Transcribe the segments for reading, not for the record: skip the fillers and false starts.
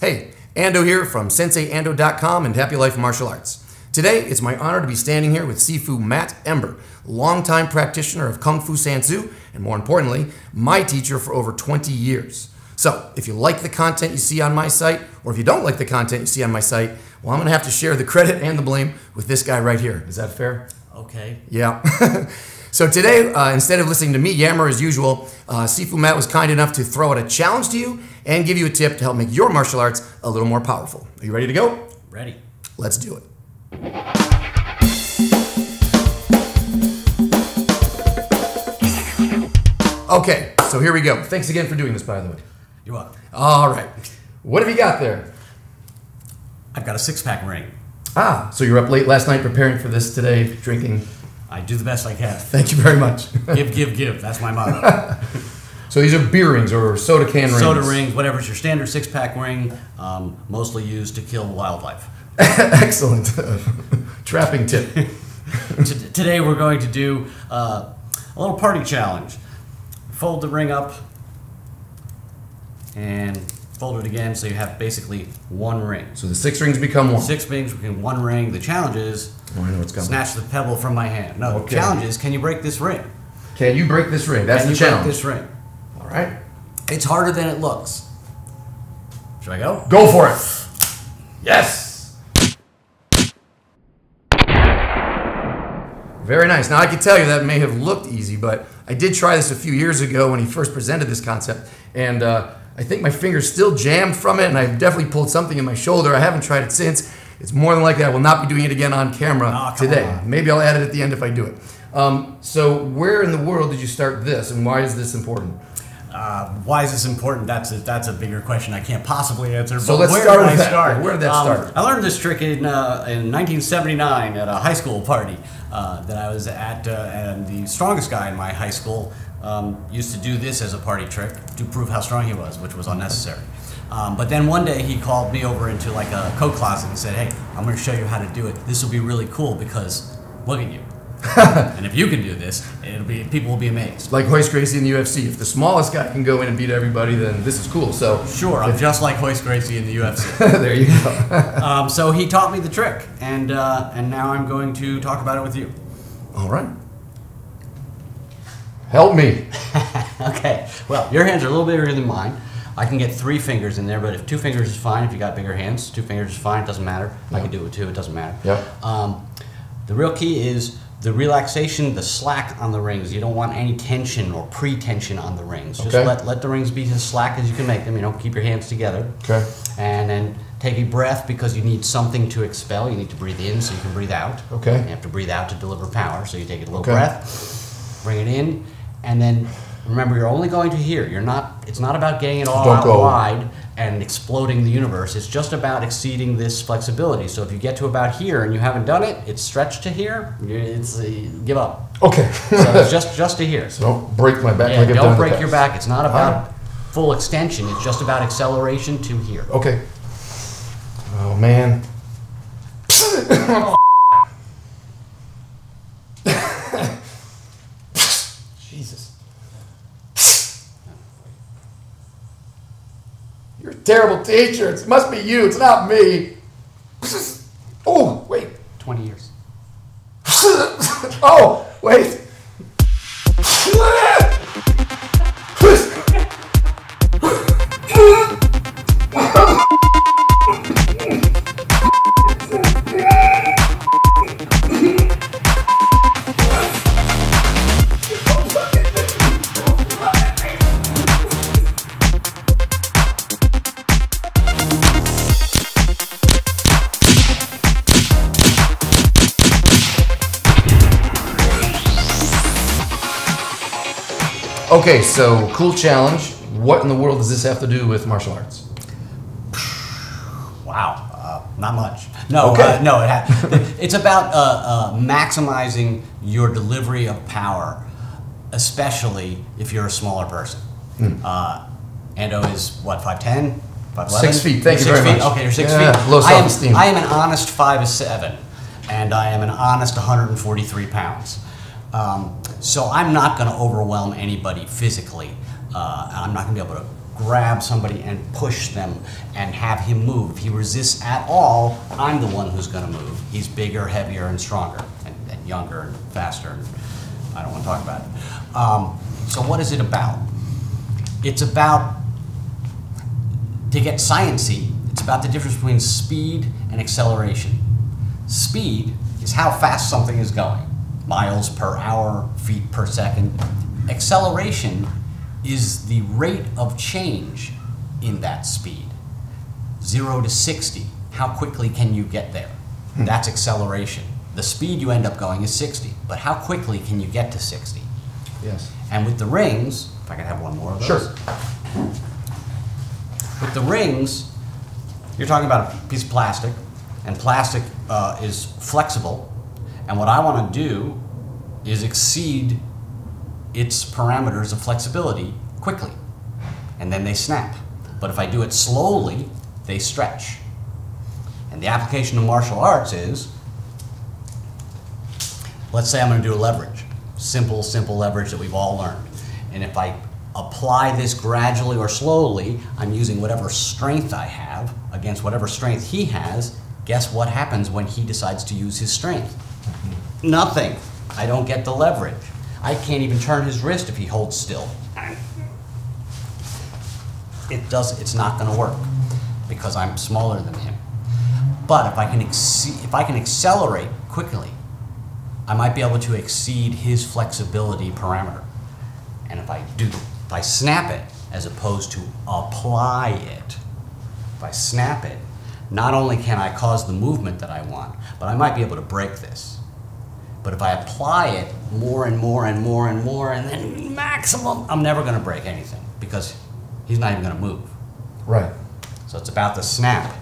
Hey, Ando here from SenseiAndo.com and Happy Life Martial Arts. Today, it's my honor to be standing here with Sifu Matt Ember, longtime practitioner of Kung Fu Sansu, and more importantly, my teacher for over 20 years. So, if you like the content you see on my site, or if you don't like the content you see on my site, well, I'm going to have to share the credit and the blame with this guy right here. Is that fair? Okay. Yeah. So today, instead of listening to me yammer as usual, Sifu Matt was kind enough to throw out a challenge to you and give you a tip to help make your martial arts a little more powerful. Are you ready to go? Ready. Let's do it. Okay, so here we go. Thanks again for doing this, by the way. You're welcome. All right. What have you got there? I've got a six-pack ring. Ah, so you're up late last night preparing for this today, drinking. I do the best I can. Thank you very much. Give, give, give. That's my motto. So these are beer rings or soda can rings? Soda rings, whatever's your standard six-pack ring, mostly used to kill wildlife. Excellent. Trapping tip. Today we're going to do a little party challenge. Fold the ring up and fold it again so you have basically one ring. So the 6 rings become 1. 6 rings become 1 ring. The challenge is I know what's coming. Snatch the pebble from my hand. No, Okay. The challenge is, can you break this ring? Can you break this ring? That's the challenge. Break this ring? All right. It's harder than it looks. Should I go? Go for it. Yes. Very nice. Now I can tell you that may have looked easy, but I did try this a few years ago when he first presented this concept, and I think my finger's still jammed from it, and I definitely pulled something in my shoulder. I haven't tried it since. It's more than likely I will not be doing it again on camera today. Maybe I'll add it at the end if I do it. So where in the world did you start this, and why is this important? Why is this important? That's a bigger question I can't possibly answer. So but let's start with that. Where did that start? I learned this trick in 1979 at a high school party that I was at, and the strongest guy in my high school used to do this as a party trick to prove how strong he was, which was unnecessary. But then one day he called me over into like a coat closet and said, "Hey, I'm going to show you how to do it. This will be really cool because look at you. And if you can do this, people will be amazed." Like Hoist Gracie in the UFC. If the smallest guy can go in and beat everybody, then this is cool. So sure, I'm just like Hoist Gracie in the UFC. There you go. So he taught me the trick, and now I'm going to talk about it with you. All right. Help me. Okay. Well, your hands are a little bigger than mine. I can get 3 fingers in there, but if 2 fingers is fine, if you got bigger hands, 2 fingers is fine. It doesn't matter. Yep. I can do it with 2. It doesn't matter. Yep. The real key is the relaxation, the slack on the rings. You don't want any tension or pre-tension on the rings. Just let the rings be as slack as you can make them. You know, keep your hands together. Okay. And then take a breath because you need something to expel. You need to breathe in so you can breathe out. Okay. You have to breathe out to deliver power. So you take a little breath, bring it in, and then remember you're only going to here. It's not about getting it all out wide and exploding the universe. It's just about exceeding this flexibility. So if you get to about here and you haven't done it, it's stretched to here, give up. Okay. So it's just to here. So don't break my back like I've done don't break your back. It's not about full extension. It's just about acceleration to here. Okay. Oh, man. Jesus. You're a terrible teacher. It must be you. It's not me. Oh, wait. 20 years. Oh, wait. Okay, so cool challenge. What in the world does this have to do with martial arts? Wow, not much. No, no. It's about maximizing your delivery of power, especially if you're a smaller person. Ando is what, 5'10", 5'11"? 6 feet. Thank you very much. Okay, you're 6 feet. Low self-esteem. I am an honest 5'7", and I am an honest 143 pounds. So I'm not going to overwhelm anybody physically. I'm not going to be able to grab somebody and push them and have him move. If he resists at all, I'm the one who's going to move. He's bigger, heavier, and stronger, and younger, and faster. And I don't want to talk about it. So what is it about? It's about, to get sciencey, it's about the difference between speed and acceleration. Speed is how fast something is going. Miles per hour, feet per second. Acceleration is the rate of change in that speed. 0 to 60, how quickly can you get there? That's acceleration. The speed you end up going is 60, but how quickly can you get to 60? Yes. And with the rings, if I could have one more of those. Sure. With the rings, you're talking about a piece of plastic, and plastic is flexible, and what I want to do is exceed its parameters of flexibility quickly, and then they snap. But if I do it slowly, they stretch. And the application of martial arts is, let's say I'm going to do a leverage. Simple leverage that we've all learned. And if I apply this gradually or slowly, I'm using whatever strength I have against whatever strength he has. Guess what happens when he decides to use his strength? Nothing. I don't get the leverage. I can't even turn his wrist if he holds still. It's not going to work because I'm smaller than him. But if I can accelerate quickly, I might be able to exceed his flexibility parameter. And if I snap it as opposed to apply it, if I snap it, not only can I cause the movement that I want, but I might be able to break this. But if I apply it more and more and more and more, and then maximum, I'm never going to break anything because he's not even going to move. Right. So it's about the snap.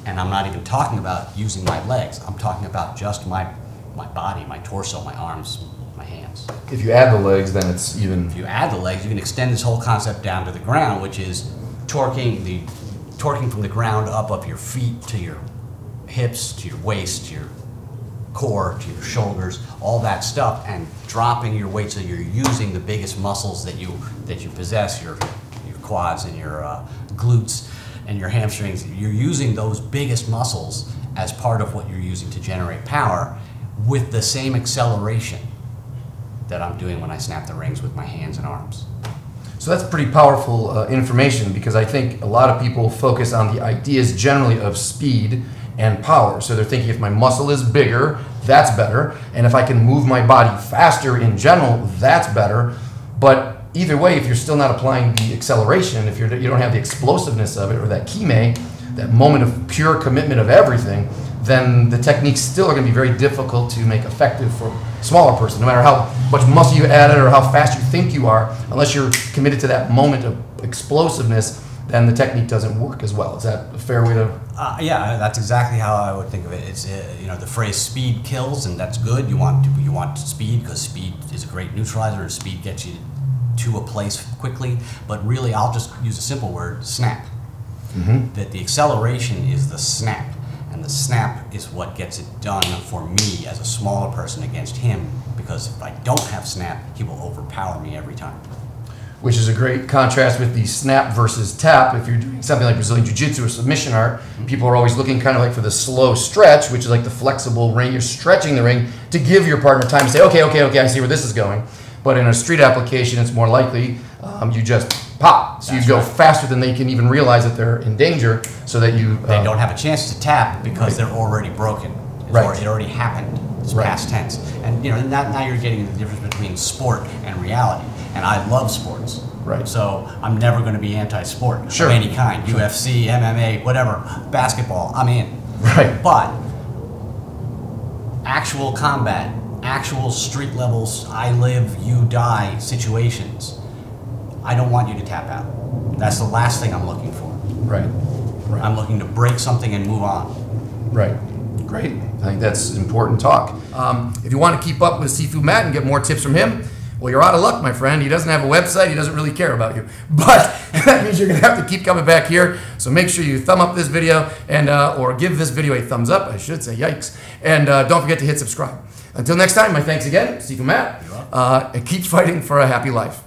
And I'm not even talking about using my legs. I'm talking about just my body, my torso, my arms, my hands. If you add the legs, then it's even... If you add the legs, you can extend this whole concept down to the ground, which is torquing from the ground up your feet to your hips, to your waist, to your core, to your shoulders, all that stuff, and dropping your weight so you're using the biggest muscles that you possess, your quads and your glutes and your hamstrings. You're using those biggest muscles as part of what you're using to generate power with the same acceleration that I'm doing when I snap the rings with my hands and arms. So that's pretty powerful information, because I think a lot of people focus on the ideas generally of speed and power. So they're thinking if my muscle is bigger, that's better. And if I can move my body faster in general, that's better. But either way, if you're still not applying the acceleration, if you don't have the explosiveness of it, or that kime, that moment of pure commitment of everything, then the techniques still are going to be very difficult to make effective for a smaller person. No matter how much muscle you added or how fast you think you are, unless you're committed to that moment of explosiveness, then the technique doesn't work as well. Is that a fair way to... Yeah, that's exactly how I would think of it. It's the phrase "speed kills," and that's good. You want speed because speed is a great neutralizer, and speed gets you to a place quickly. But really, I'll just use a simple word: snap. Mm-hmm. That the acceleration is the snap, and the snap is what gets it done for me as a smaller person against him. Because if I don't have snap, he will overpower me every time. Which is a great contrast with the snap versus tap. If you're doing something like Brazilian Jiu-Jitsu or submission art, people are always looking kind of like for the slow stretch, which is like the flexible ring. You're stretching the ring to give your partner time to say, okay, I see where this is going. But in a street application, it's more likely you just pop. So you go faster than they can even realize that they're in danger, so that you... they don't have a chance to tap because they're already broken. It already happened. It's past tense. And now you're getting the difference between sport and reality. And I love sports. Right. So I'm never going to be anti-sport of any kind. UFC, MMA, whatever, basketball, I'm in. Right. But actual combat, actual street levels, I live, you die situations, I don't want you to tap out. That's the last thing I'm looking for. Right. I'm looking to break something and move on. Right. Great. I think that's important talk. If you want to keep up with Sifu Matt and get more tips from him, well, you're out of luck, my friend. He doesn't have a website. He doesn't really care about you. But that means you're going to have to keep coming back here. So make sure you thumb up this video and or give this video a thumbs up, I should say. Yikes. And don't forget to hit subscribe. Until next time, my thanks again. Sifu Matt. And keep fighting for a happy life.